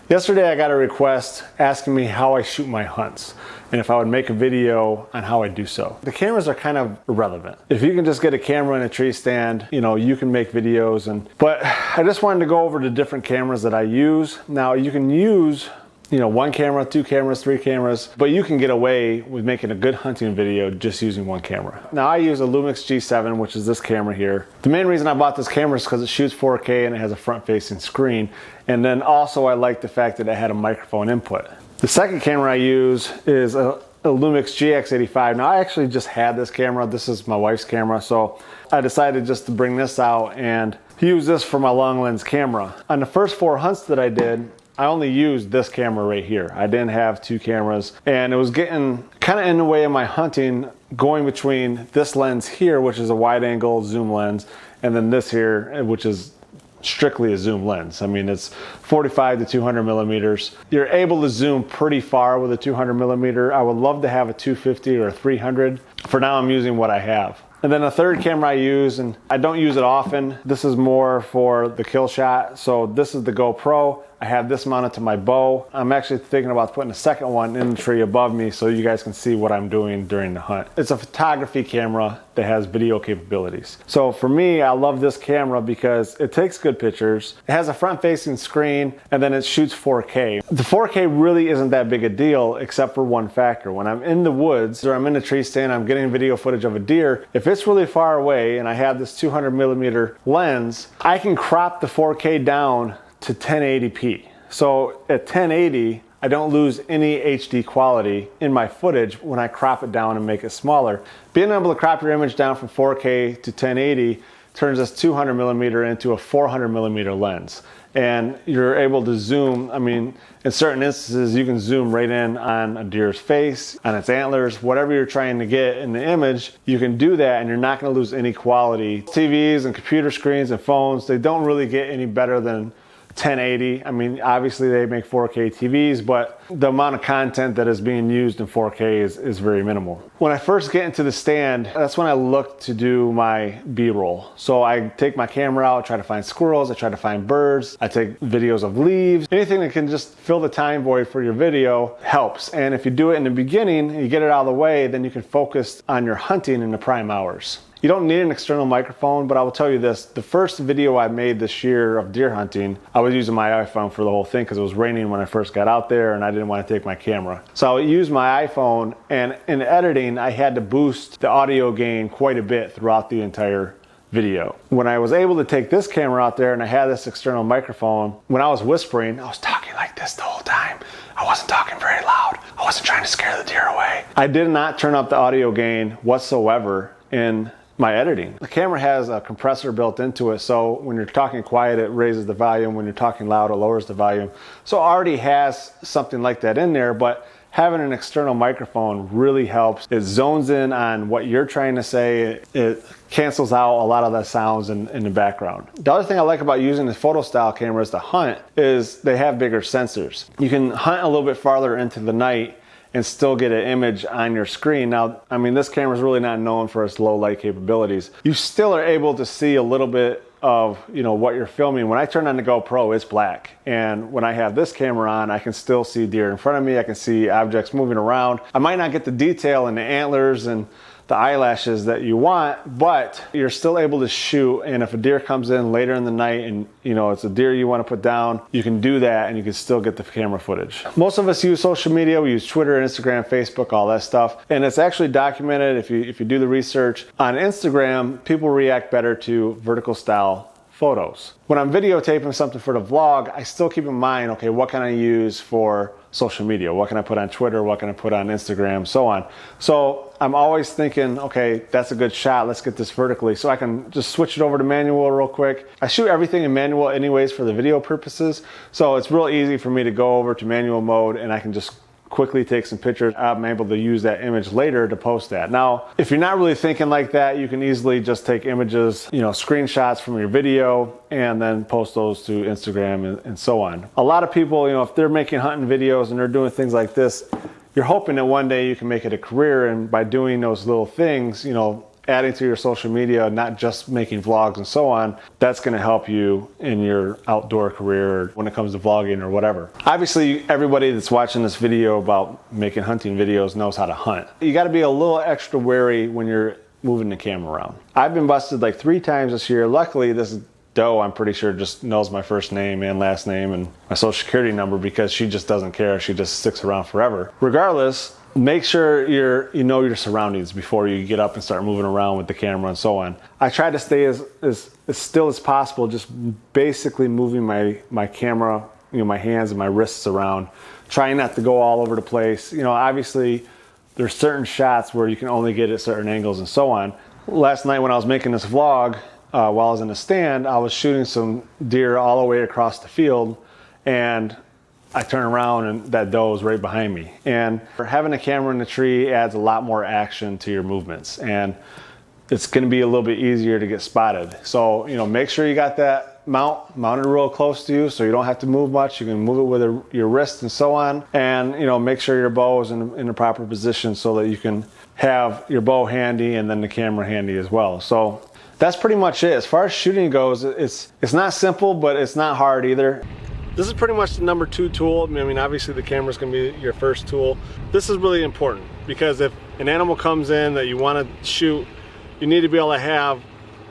Yesterday I got a request asking me how I shoot my hunts and if I would make a video on how I do so. The cameras are kind of irrelevant. If you can just get a camera in a tree stand, you can make videos. But I just wanted to go over the different cameras that I use. Now you can use one camera, two cameras, three cameras, but you can get away with making a good hunting video just using one camera. Now I use a Lumix G7, which is this camera here. The main reason I bought this camera is because it shoots 4K and it has a front-facing screen. And then also I like the fact that it had a microphone input. The second camera I use is a Lumix GX85. Now I actually just had this camera. This is my wife's camera, so I decided just to bring this out and use this for my long lens camera. On the first 4 hunts that I did, I only used this camera right here. I didn't have 2 cameras, and it was getting kind of in the way of my hunting, going between this lens here, which is a wide angle zoom lens, and then this here, which is strictly a zoom lens. I mean, it's 45 to 200 millimeters. You're able to zoom pretty far with a 200 millimeter. I would love to have a 250 or a 300. For now, I'm using what I have. And then a third camera I use, and I don't use it often. This is more for the kill shot. So this is the GoPro. I have this mounted to my bow. I'm actually thinking about putting a second one in the tree above me so you guys can see what I'm doing during the hunt. It's a photography camera that has video capabilities. So for me, I love this camera because it takes good pictures. It has a front-facing screen, and then it shoots 4K. The 4K really isn't that big a deal except for one factor. When I'm in the woods or I'm in a tree stand, I'm getting video footage of a deer. If it's really far away and I have this 200 millimeter lens, I can crop the 4K down to 1080p. So at 1080, I don't lose any HD quality in my footage when I crop it down and make it smaller. Being able to crop your image down from 4K to 1080 turns this 200 millimeter into a 400 millimeter lens. And you're able to zoom, in certain instances, you can zoom right in on a deer's face, on its antlers, whatever you're trying to get in the image, you can do that and you're not gonna lose any quality. TVs and computer screens and phones, they don't really get any better than 1080. Obviously they make 4K TVs, but the amount of content that is being used in 4K is very minimal. When I first get into the stand, that's when I look to do my B-roll. So I take my camera out, try to find squirrels, I try to find birds, I take videos of leaves. Anything that can just fill the time void for your video helps. And if you do it in the beginning, you get it out of the way, then you can focus on your hunting in the prime hours. You don't need an external microphone, but I will tell you this, the first video I made this year of deer hunting, I was using my iPhone for the whole thing because it was raining when I first got out there and I didn't want to take my camera. So I used my iPhone, and in editing, I had to boost the audio gain quite a bit throughout the entire video. When I was able to take this camera out there and I had this external microphone, when I was whispering, I was talking like this the whole time. I wasn't talking very loud. I wasn't trying to scare the deer away. I did not turn up the audio gain whatsoever in my editing. The camera has a compressor built into it, so when you're talking quiet, it raises the volume. When you're talking loud, it lowers the volume. So it already has something like that in there, but having an external microphone really helps. It zones in on what you're trying to say. It cancels out a lot of the sounds in the background. The other thing I like about using the photo style cameras to hunt is they have bigger sensors. You can hunt a little bit farther into the night and still get an image on your screen. Now, this camera is really not known for its low light capabilities. You still are able to see a little bit of what you're filming. When I turn on the GoPro, it's black. And when I have this camera on, I can still see deer in front of me. I can see objects moving around. I might not get the detail in the antlers and the eyelashes that you want, but you're still able to shoot. And if a deer comes in later in the night and it's a deer you want to put down, you can do that and you can still get the camera footage. Most of us use social media. We use Twitter, Instagram, Facebook, all that stuff. And it's actually documented if you do the research. On Instagram, people react better to vertical style photos. When I'm videotaping something for the vlog, I still keep in mind, okay, what can I use for social media? What can I put on Twitter? What can I put on Instagram? So on. So I'm always thinking, okay, that's a good shot. Let's get this vertically. So I can just switch it over to manual real quick. I shoot everything in manual anyways for the video purposes. So it's real easy for me to go over to manual mode and I can just quickly take some pictures. I'm able to use that image later to post that. Now, if you're not really thinking like that, you can easily just take images, screenshots from your video and then post those to Instagram and so on. A lot of people, if they're making hunting videos and they're doing things like this, you're hoping that one day you can make it a career, and by doing those little things, adding to your social media, not just making vlogs and so on, that's gonna help you in your outdoor career or when it comes to vlogging or whatever. Obviously, everybody that's watching this video about making hunting videos knows how to hunt. You gotta be a little extra wary when you're moving the camera around. I've been busted like 3 times this year. Luckily, this doe, I'm pretty sure, just knows my first name and last name and my social security number because she just doesn't care. She just sticks around forever. Regardless, make sure you know your surroundings before you get up and start moving around with the camera and so on. I try to stay as still as possible, just basically moving my camera, my hands and my wrists around, trying not to go all over the place. Obviously, there's certain shots where you can only get at certain angles and so on. Last night when I was making this vlog, while I was in the stand, I was shooting some deer all the way across the field, and I turn around and that doe is right behind me. And having a camera in the tree adds a lot more action to your movements, and it's going to be a little bit easier to get spotted. So, make sure you got that mounted real close to you so you don't have to move much. You can move it with your wrist and so on. And, make sure your bow is in the proper position so that you can have your bow handy and then the camera handy as well. So that's pretty much it. As far as shooting goes, it's not simple, but it's not hard either. This is pretty much the number 2 tool. I mean, obviously the camera is going to be your first tool. This is really important because if an animal comes in that you want to shoot, you need to be able to have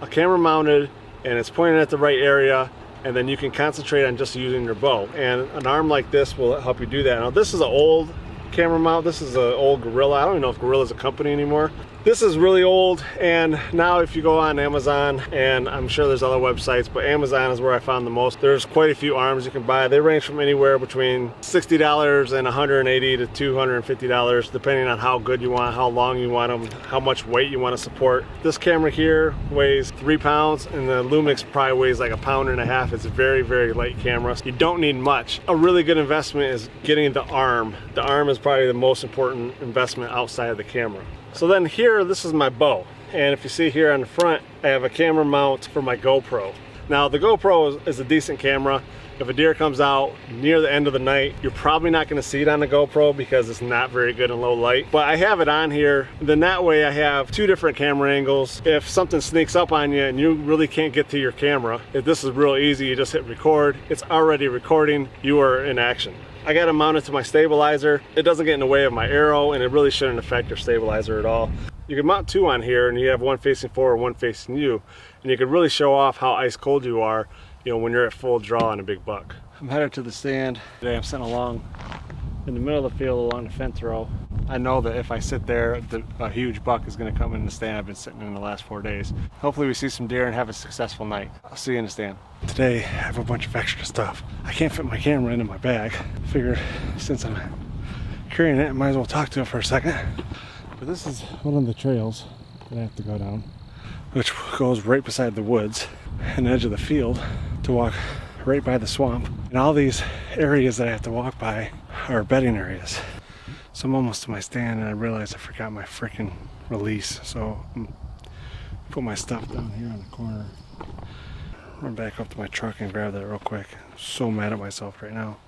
a camera mounted and it's pointed at the right area, and then you can concentrate on just using your bow. And an arm like this will help you do that. Now, this is an old camera mount. This is an old Gorilla. I don't even know if Gorilla is a company anymore. This is really old, and now if you go on Amazon, and I'm sure there's other websites, but Amazon is where I found the most. There's quite a few arms you can buy. They range from anywhere between $60 and $180 to $250, depending on how good you want, how long you want them, how much weight you want to support. This camera here weighs 3 pounds, and the Lumix probably weighs like 1.5 pounds. It's a very, very light camera. You don't need much. A really good investment is getting the arm. The arm is probably the most important investment outside of the camera. So then here, this is my bow. And if you see here on the front, I have a camera mount for my GoPro. Now the GoPro is a decent camera. If a deer comes out near the end of the night, you're probably not gonna see it on the GoPro because it's not very good in low light. But I have it on here, then that way I have 2 different camera angles. If something sneaks up on you and you really can't get to your camera, if this is real easy, you just hit record, it's already recording, you are in action. I got it mounted to my stabilizer. It doesn't get in the way of my arrow, and it really shouldn't affect your stabilizer at all. You can mount 2 on here, and you have one facing forward, one facing you, and you can really show off how ice cold you are, when you're at full draw on a big buck. I'm headed to the stand. Today I'm sitting along in the middle of the field along the fence row. I know that if I sit there, a huge buck is going to come in the stand. I've been sitting in the last 4 days. Hopefully we see some deer and have a successful night. I'll see you in the stand. Today I have a bunch of extra stuff. I can't fit my camera into my bag. Figured since I'm carrying it, I might as well talk to it for a second. But this is one of the trails that I have to go down, which goes right beside the woods and the edge of the field to walk right by the swamp. And all these areas that I have to walk by are bedding areas. So I'm almost to my stand and I realize I forgot my freaking release. So I'm put my stuff down here on the corner. Run back up to my truck and grab that real quick. I'm so mad at myself right now.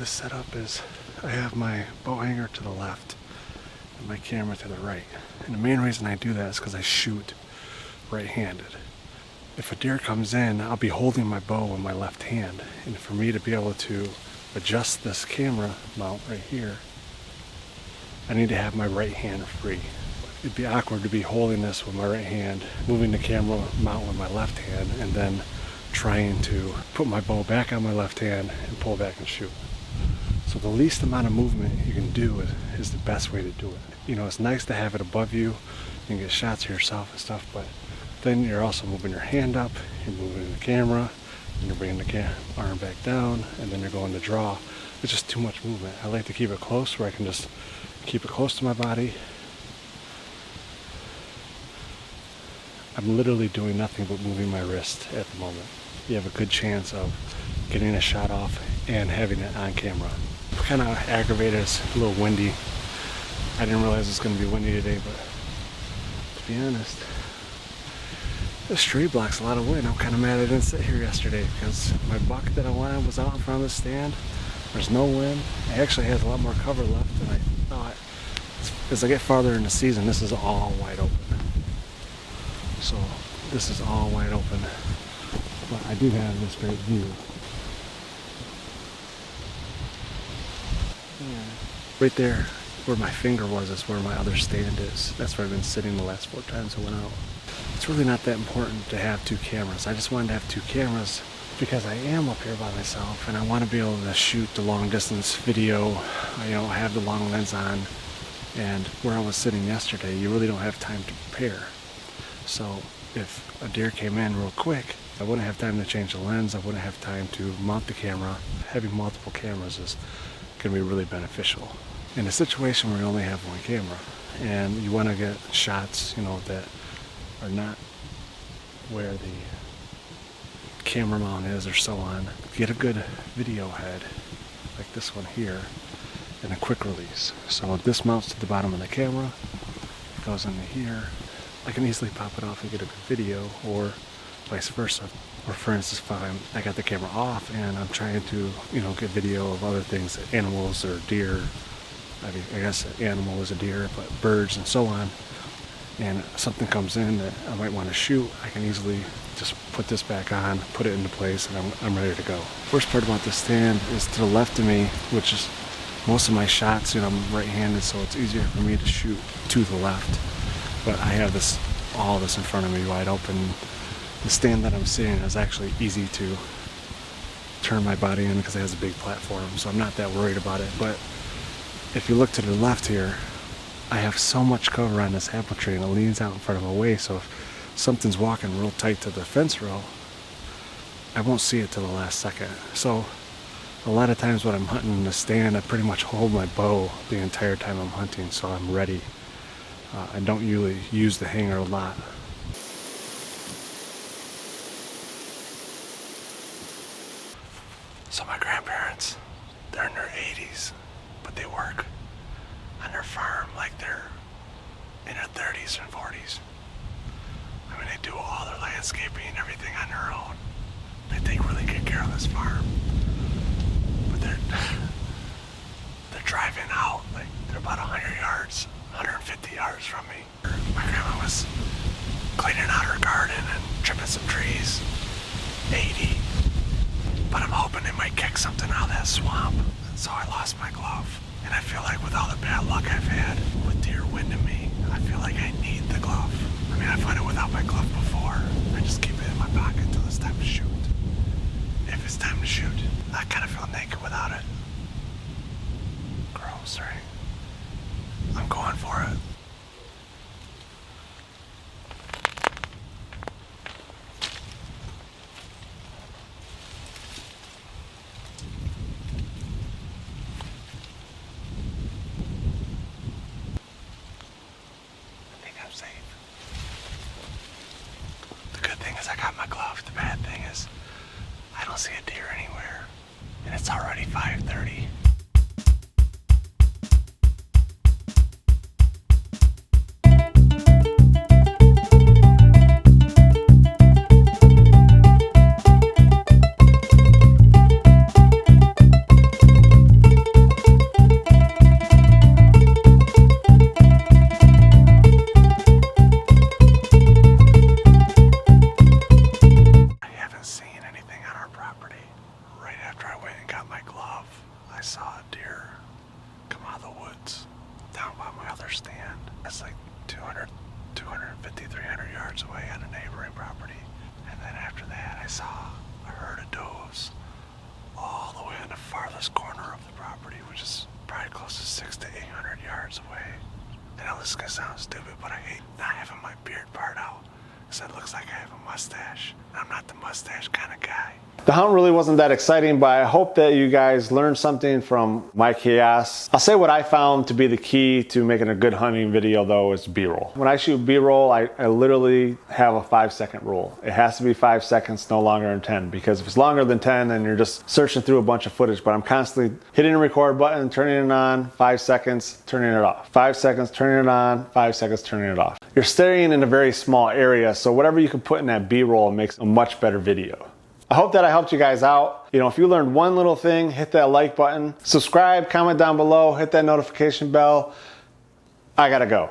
Set up is I have my bow hanger to the left and my camera to the right, and the main reason I do that is because I shoot right-handed. If a deer comes in, I'll be holding my bow in my left hand, and for me to be able to adjust this camera mount right here, I need to have my right hand free. It'd be awkward to be holding this with my right hand, moving the camera mount with my left hand, and then trying to put my bow back on my left hand and pull back and shoot. So the least amount of movement you can do is the best way to do it. It's nice to have it above you. You can get shots of yourself and stuff, but then you're also moving your hand up, you're moving the camera, and you're bringing the arm back down, and then you're going to draw. It's just too much movement. I like to keep it close where I can just keep it close to my body. I'm literally doing nothing but moving my wrist at the moment. You have a good chance of getting a shot off and having it on camera. I'm kind of aggravated, it's a little windy I didn't realize it was going to be windy today, but to be honest, this tree blocks a lot of wind. I'm kind of mad I didn't sit here yesterday because my bucket that I wanted was out in front of the stand. There's no wind. It actually has a lot more cover left than I thought. As I get farther in the season, this is all wide open. So this is all wide open. But I do have this great view. Right there where my finger was is where my other stand is. That's where I've been sitting the last 4 times I went out. It's really not that important to have 2 cameras. I just wanted to have 2 cameras because I am up here by myself and I want to be able to shoot the long distance video. Have the long lens on. And where I was sitting yesterday, you really don't have time to prepare. So if a deer came in real quick, I wouldn't have time to change the lens. I wouldn't have time to mount the camera. Having multiple cameras is going to be really beneficial. In a situation where you only have 1 camera and you want to get shots, that are not where the camera mount is or so on, get a good video head like this one here and a quick release. So this mounts to the bottom of the camera, goes into here. I can easily pop it off and get a good video, or vice versa. Or for instance, if I got the camera off and I'm trying to, get video of other things, animals or deer. I guess an animal is a deer, but birds and so on. And something comes in that I might want to shoot, I can easily just put this back on, put it into place, and I'm ready to go. Worst part about this stand is to the left of me, which is most of my shots, I'm right-handed, so it's easier for me to shoot to the left. But I have all this in front of me wide open. The stand that I'm sitting in is actually easy to turn my body in because it has a big platform, so I'm not that worried about it. But if you look to the left here, I have so much cover on this apple tree and it leans out in front of my waist, so if something's walking real tight to the fence row, I won't see it till the last second. So a lot of times when I'm hunting in the stand, I pretty much hold my bow the entire time I'm hunting, so I'm ready. I don't usually use the hanger a lot. So my grandparents, they're in their 80s, but they work on their farm like they're in their 30s and 40s. I mean, they do all their landscaping and everything on their own. They take really good care of this farm. But they're driving out, like they're about 100 yards, 150 yards from me. My grandma was cleaning out her garden and trimming some trees. 80. But I'm hoping they might kick something out of that swamp. And so I lost my glove. And I feel like with all the bad luck I've had with deer winding me, I feel like I need the glove. I mean, I've hunted without my glove before. I just keep it in my pocket until it's time to shoot. If it's time to shoot, I kind of feel naked without it. Gross, right? I'm going for it. I got my glove. The bad thing is I don't see a deer anywhere, and it's already 5:30. I saw a deer come out of the woods down by my other stand. That's like 250, 300 yards away on a neighboring property. And then after that, I saw a herd of does all the way in the farthest corner of the property, which is probably close to 600 to 800 yards away. I know this is gonna sound stupid, but I hate not having my beard part out because it looks like I have a mustache. I'm not the mustache kind of guy. The hunt really wasn't that exciting, but I hope that you guys learned something from my chaos. I'll say what I found to be the key to making a good hunting video though is B-roll. When I shoot B-roll, I literally have a 5-second rule. It has to be 5 seconds, no longer than 10, because if it's longer than 10, then you're just searching through a bunch of footage. But I'm constantly hitting the record button, turning it on, 5 seconds, turning it off. 5 seconds, turning it on, 5 seconds, turning it off. You're staying in a very small area, so whatever you can put in that B-roll makes a much better video. I hope that I helped you guys out. You know, if you learned one little thing, hit that like button, subscribe, comment down below, hit that notification bell. I gotta go.